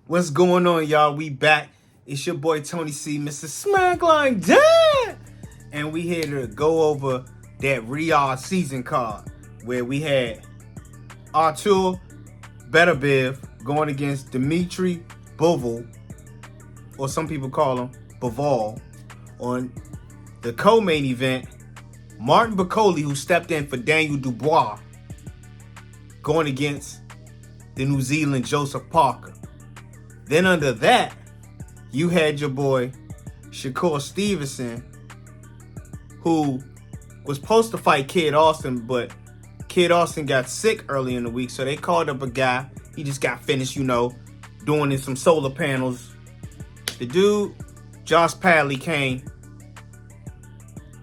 What's going on, y'all? We back. It's your boy Tony C, Mr. Smack Like That. And we here to go over that Riyadh Season Card where we had Artur Beterbiev going against Demitry Bivol, or some people call him Bivol. On the co-main event, Martin Bakole, who stepped in for Daniel Dubois, going against the New Zealand Joseph Parker. Then under that, you had your boy Shakur Stevenson, who was supposed to fight Kid Austin, but Kid Austin got sick early in the week, so they called up a guy. He just got finished, doing some solar panels. The dude, Josh Padley, came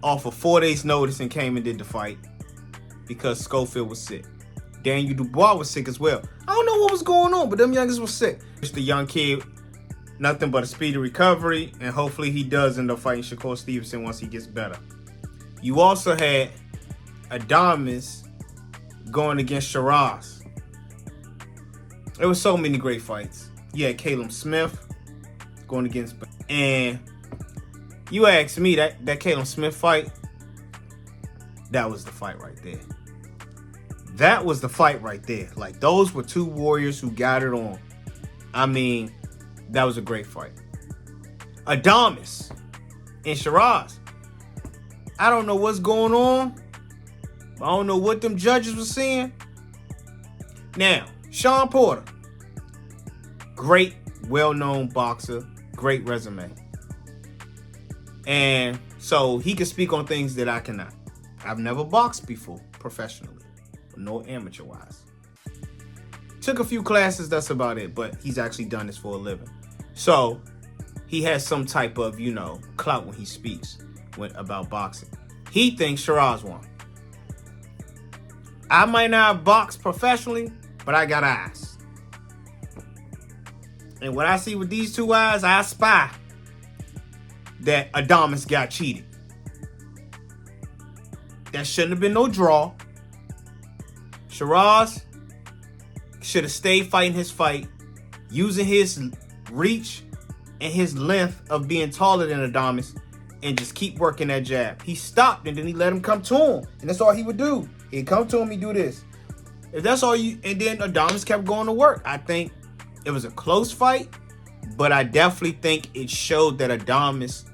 off of 4 days' notice and came and did the fight because Schofield was sick. Daniel Dubois was sick as well. I don't know what was going on, but them youngers were sick. Just the young kid, nothing but a speedy recovery, and hopefully he does end up fighting Shakur Stevenson once he gets better. You also had Adames going against Shiraz. There were so many great fights. You had Caleb Smith going against, and you asked me that Caleb Smith fight, that was the fight right there. That was the fight right there. Like, those were two warriors who got it on. I mean, that was a great fight. Adames and Shiraz. I don't know what's going on. I don't know what them judges were seeing. Now, Sean Porter. Great, well-known boxer. Great resume. And so he can speak on things that I cannot. I've never boxed before professionally, nor amateur-wise. Took a few classes, that's about it, but he's actually done this for a living. So he has some type of, clout when he speaks about boxing. He thinks Shiraz won. I might not box professionally, but I got eyes. And what I see with these two eyes, I spy that Adames got cheated. That shouldn't have been no draw. Shiraz should have stayed fighting his fight, using his reach and his length of being taller than Adames, and just keep working that jab. He stopped and then he let him come to him, and that's all he would do. He'd come to him, he'd do this. If that's all and then Adames kept going to work. I think it was a close fight, but I definitely think it showed that Adames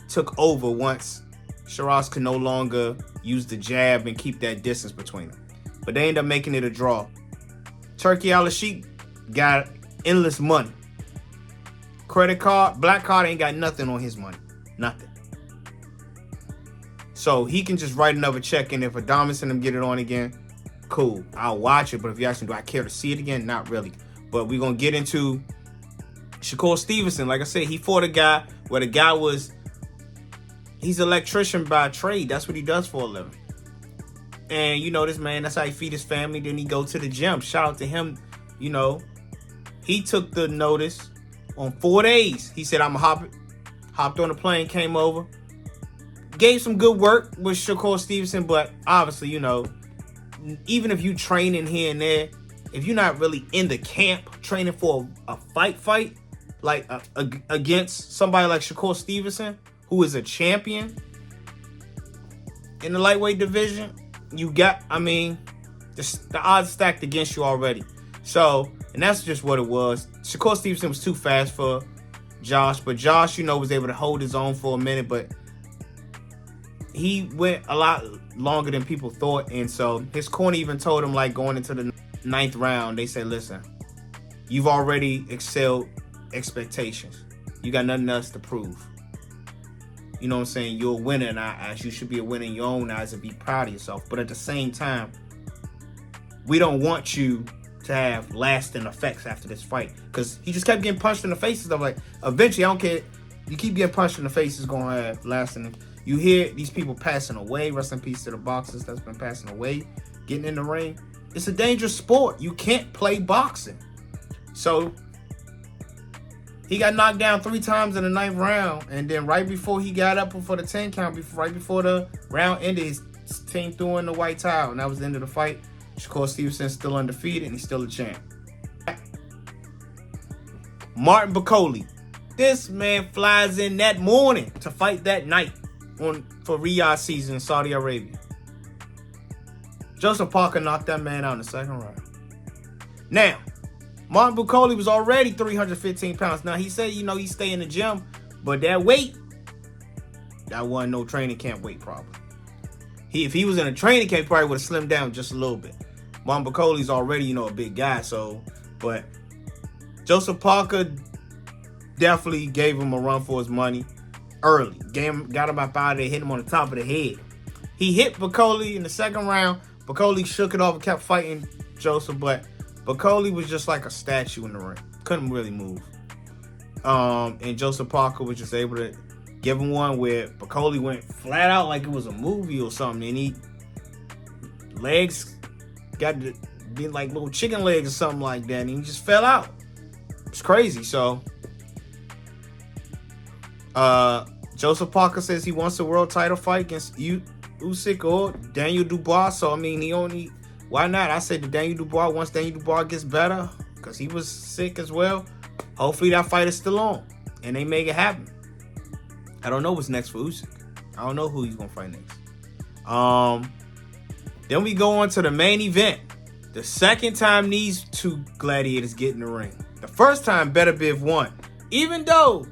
took over once Shiraz could no longer use the jab and keep that distance between them. But they ended up making it a draw. Turki Alalshikh got endless money. Credit card, black card ain't got nothing on his money. Nothing. So he can just write another check, and if Adames and them get it on again, cool. I'll watch it, but if you ask me, do I care to see it again? Not really. But we're going to get into Shakur Stevenson. Like I said, he fought a guy where the guy was, he's an electrician by trade. That's what he does for a living. And this man, that's how he feed his family. Then he go to the gym. Shout out to him. He took the notice on 4 days. He said, I'm hopped on the plane, came over, gave some good work with Shakur Stevenson. But obviously, even if you train in here and there, if you're not really in the camp training for a fight, like against somebody like Shakur Stevenson, who is a champion in the lightweight division, the odds stacked against you already. So, and that's just what it was. Shakur Stevenson was too fast for Josh, but Josh, was able to hold his own for a minute, but he went a lot longer than people thought. And so his corner even told him, like, going into the 9th round, they said, listen, you've already excelled expectations. You got nothing else to prove. You know what I'm saying? You're a winner in our eyes. You should be a winner in your own eyes and be proud of yourself. But at the same time, we don't want you to have lasting effects after this fight. Because he just kept getting punched in the face and stuff. Like, eventually, I don't care. You keep getting punched in the face, it's going to have lasting. You hear these people passing away. Rest in peace to the boxers that's been passing away, getting in the ring. It's a dangerous sport. You can't play boxing. So he got knocked down 3 times in the 9th round, and then right before he got up for the 10 count, right before the round ended, his team threw in the white towel, and that was the end of the fight. Shakur Stevenson's still undefeated, and he's still a champ. Martin Bakole. This man flies in that morning to fight that night for Riyadh Season in Saudi Arabia. Joseph Parker knocked that man out in the second round. Now, Martin Bakole was already 315 pounds. Now, he said, he stay in the gym, but that weight, that wasn't no training camp weight problem. If he was in a training camp, he probably would have slimmed down just a little bit. Martin Bakole's already, a big guy, but Joseph Parker definitely gave him a run for his money early. Got him up out of there, hit him on the top of the head. He hit Bakole in the second round. Bakole shook it off and kept fighting Joseph, but Bakole was just like a statue in the ring. Couldn't really move. And Joseph Parker was just able to give him one where Bakole went flat out like it was a movie or something, and he legs got to be like little chicken legs or something like that, and he just fell out. It's crazy. So Joseph Parker says he wants a world title fight against Usyk or Daniel Dubois. So I mean, why not? I said to Daniel Dubois, once Daniel Dubois gets better, because he was sick as well, hopefully that fight is still on and they make it happen. I don't know what's next for Usyk. I don't know who he's gonna fight next. Then we go on to the main event. The second time these two gladiators get in the ring. The first time Beterbiev won. Even though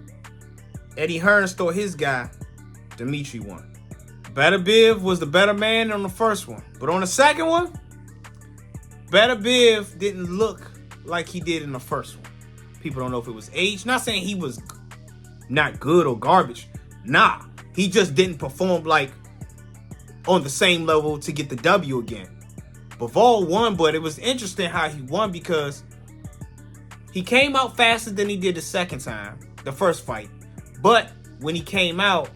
Eddie Hearn stole his guy, Demitry won. Beterbiev was the better man on the first one. But on the second one, Beterbiev didn't look like he did in the first one. People don't know if it was age. Not saying he was not good or garbage. Nah, he just didn't perform like on the same level to get the W again. Bivol won, but it was interesting how he won because he came out faster than he did the second time, the first fight. But when he came out,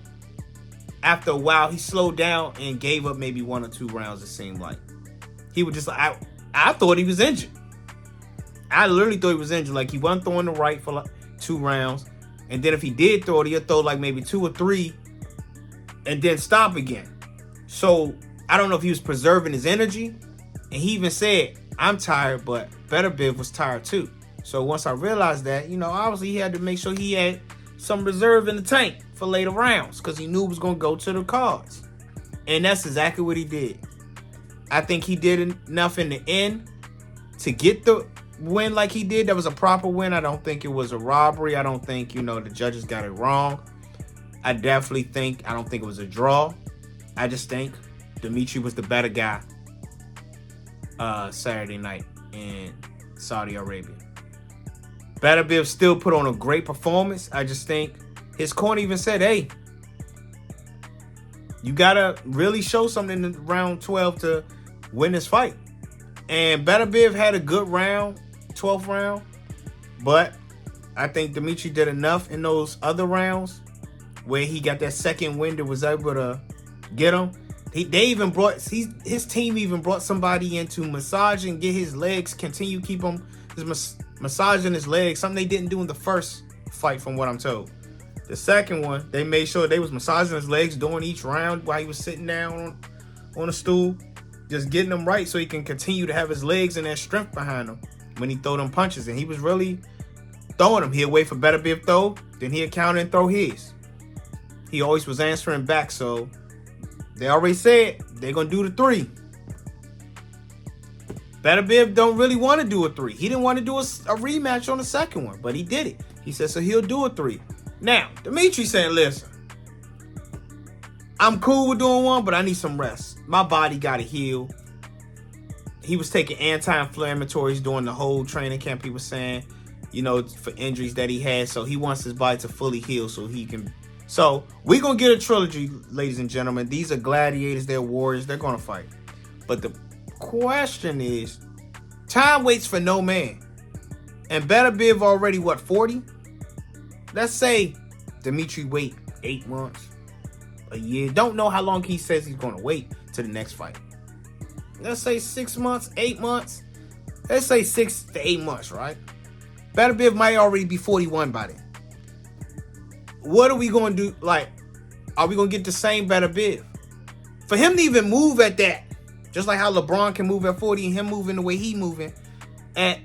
after a while, he slowed down and gave up maybe 1 or 2 rounds, it seemed like. He was just like, I thought he was injured. I literally thought he was injured. Like, he wasn't throwing the right for like 2 rounds. And then if he did throw it, he'd throw like maybe 2 or 3 and then stop again. So I don't know if he was preserving his energy. And he even said, I'm tired, but Beterbiev was tired too. So once I realized that, obviously he had to make sure he had some reserve in the tank for later rounds because he knew it was going to go to the cards. And that's exactly what he did. I think he did enough in the end to get the win like he did. That was a proper win. I don't think it was a robbery. I don't think, the judges got it wrong. I don't think it was a draw. I just think Demitry was the better guy Saturday night in Saudi Arabia. Beterbiev still put on a great performance. I just think his corner even said, hey, you got to really show something in round 12 to win this fight. And Beterbiev had a good round, 12th round. But I think Demitry did enough in those other rounds where he got that second win that was able to get him. His team even brought somebody in to massage and get his legs, keep him massaging his legs, something they didn't do in the first fight from what I'm told. The second one, they made sure they was massaging his legs during each round while he was sitting down on a stool, just getting him right so he can continue to have his legs and that strength behind him when he throw them punches. And he was really throwing them. He'd wait for Beterbiev throw, then he'd counter and throw his. He always was answering back, so they already said they're going to do the 3. Beterbiev don't really want to do a 3. He didn't want to do a rematch on the second one, but he did it. He said, so he'll do a 3. Now, Demitry saying, listen, I'm cool with doing 1, but I need some rest. My body got to heal. He was taking anti-inflammatories during the whole training camp, he was saying, for injuries that he had. So he wants his body to fully heal so he can. So we're going to get a trilogy, ladies and gentlemen. These are gladiators. They're warriors. They're going to fight. But the question is, time waits for no man. And Beterbiev already, 40? Let's say Demitry wait 8 months, a year. Don't know how long he says he's going to wait to the next fight. Let's say 6 months, 8 months. Let's say 6 to 8 months, right? Beterbiev might already be 41 by then. What are we going to do? Like, are we going to get the same Beterbiev? For him to even move at that, just like how LeBron can move at 40 and him moving the way he moving at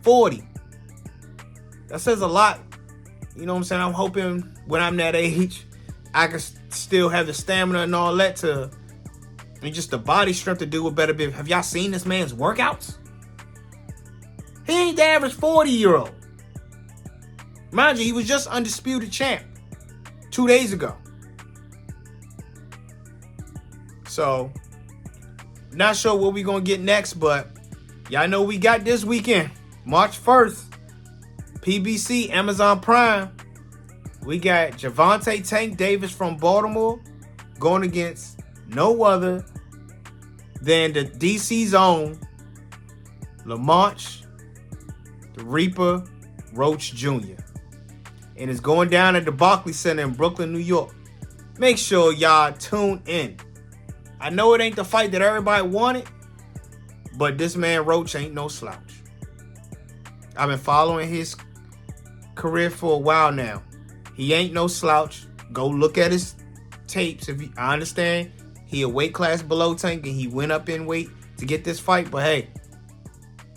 40. That says a lot. You know what I'm saying? I'm hoping when I'm that age, I can still have the stamina and all that to, and just the body strength to do what Beterbiev. Have y'all seen this man's workouts? He ain't the average 40-year-old. Mind you, he was just undisputed champ 2 days ago. So, not sure what we're going to get next, but y'all know we got this weekend, March 1st, PBC, Amazon Prime. We got Gervonta Tank Davis from Baltimore going against no other than the DC's own Lamont the Reaper Roach Jr. And it's going down at the Barclays Center in Brooklyn, New York. Make sure y'all tune in. I know it ain't the fight that everybody wanted, but this man Roach ain't no slouch. I've been following his career for a while now. He ain't no slouch. Go look at his tapes. I understand he a weight class below Tank and he went up in weight to get this fight, but hey,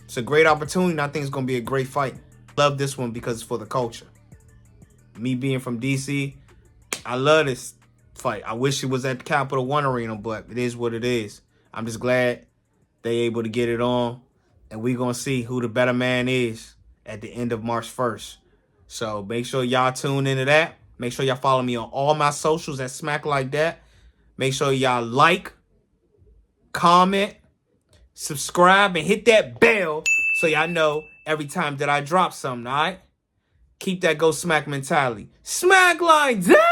it's a great opportunity and I think it's going to be a great fight. Love this one because it's for the culture. Me being from DC, I love this fight. I wish it was at the Capital One Arena, but it is what it is. I'm just glad they able to get it on, and we're going to see who the better man is at the end of March 1st. So make sure y'all tune into that. Make sure y'all follow me on all my socials at Smack Like That. Make sure y'all like, comment, subscribe, and hit that bell so y'all know every time that I drop something, all right? Keep that go smack mentality. Smack like that!